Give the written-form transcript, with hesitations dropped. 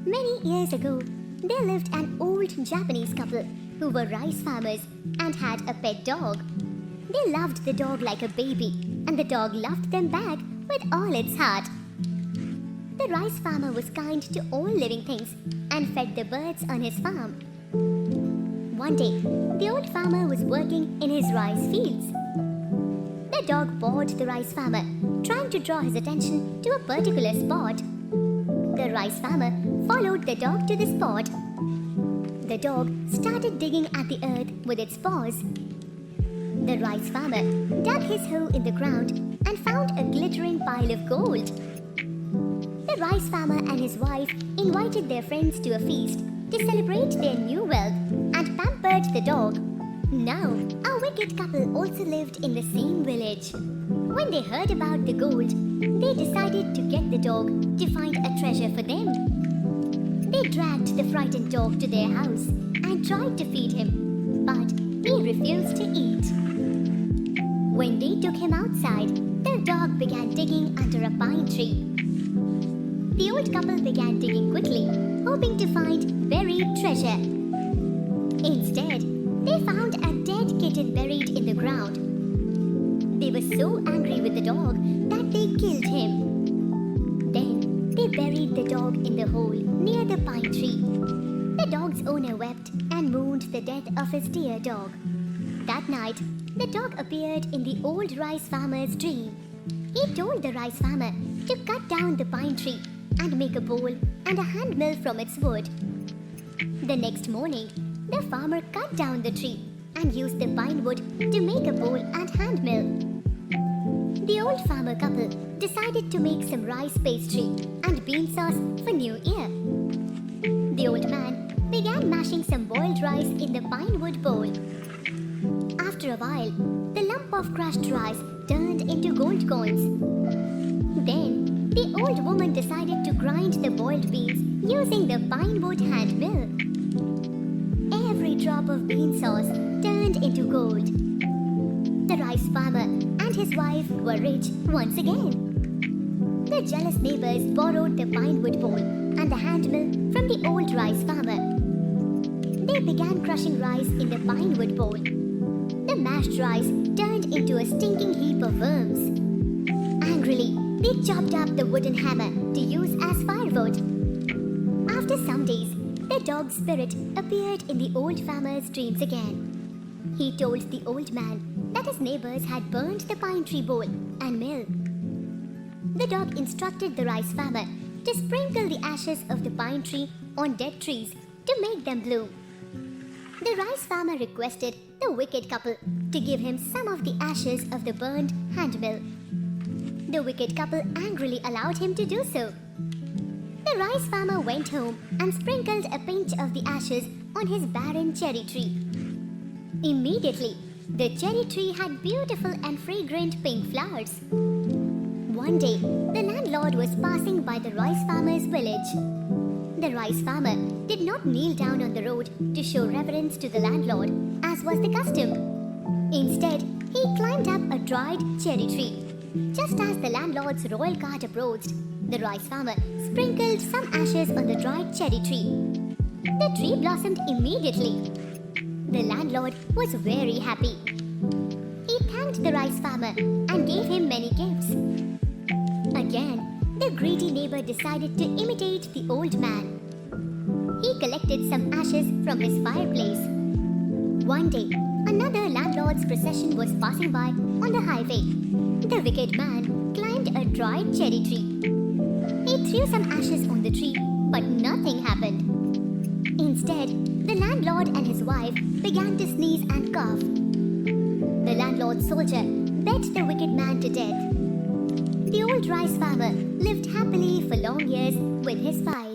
Many years ago, there lived an old Japanese couple who were rice farmers and had a pet dog. They loved the dog like a baby, and the dog loved them back with all its heart. The rice farmer was kind to all living things and fed the birds on his farm. One day, the old farmer was working in his rice fields. The dog bored the rice farmer, trying to draw his attention to a particular spot. The rice farmer followed the dog to the spot. The dog started digging at the earth with its paws. The rice farmer dug his hole in the ground and found a glittering pile of gold. The rice farmer and his wife invited their friends to a feast to celebrate their new wealth and pampered the dog. Now, a wicked couple also lived in the same village. When they heard about the gold, they decided to get the dog to find a treasure for them. They dragged the frightened dog to their house and tried to feed him, but he refused to eat. When they took him outside, the dog began digging under a pine tree. The old couple began digging quickly, hoping to find buried treasure. Instead, they found a dead kitten buried in the ground. They were so angry with the dog that they killed him. Then, they buried the dog in the hole near the pine tree. The dog's owner wept and mourned the death of his dear dog. That night, the dog appeared in the old rice farmer's dream. He told the rice farmer to cut down the pine tree and make a bowl and a hand mill from its wood. The next morning, the farmer cut down the tree and used the pine wood to make a bowl and hand mill. The old farmer couple decided to make some rice pastry and bean sauce for New Year. The old man began mashing some boiled rice in the pine wood bowl. After a while, the lump of crushed rice turned into gold coins. Then, the old woman decided to grind the boiled beans using the pine wood hand mill. Every drop of bean sauce turned into gold. The rice farmer and his wife were rich once again. The jealous neighbors borrowed the pine wood bowl and the hand mill from the old rice farmer. They began crushing rice in the pine wood bowl. The mashed rice turned into a stinking heap of worms. Angrily, they chopped up the wooden hammer to use as firewood. After some days, the dog's spirit appeared in the old farmer's dreams again. He told the old man that his neighbors had burned the pine tree bowl and mill. The dog instructed the rice farmer to sprinkle the ashes of the pine tree on dead trees to make them bloom. The rice farmer requested the wicked couple to give him some of the ashes of the burned hand mill. The wicked couple angrily allowed him to do so. The rice farmer went home and sprinkled a pinch of the ashes on his barren cherry tree. Immediately, the cherry tree had beautiful and fragrant pink flowers. One day, the landlord was passing by the rice farmer's village. The rice farmer did not kneel down on the road to show reverence to the landlord, as was the custom. Instead, he climbed up a dried cherry tree. Just as the landlord's royal cart approached, the rice farmer sprinkled some ashes on the dried cherry tree. The tree blossomed immediately. The landlord was very happy. He thanked the rice farmer and gave him many gifts. Again, the greedy neighbor decided to imitate the old man. He collected some ashes from his fireplace. One day, another landlord's procession was passing by on the highway. The wicked man climbed a dried cherry tree. He threw some ashes on the tree, but nothing happened. Instead, the landlord and his wife began to sneeze and cough. The landlord's soldier beat the wicked man to death. The old rice farmer lived happily for long years with his wife.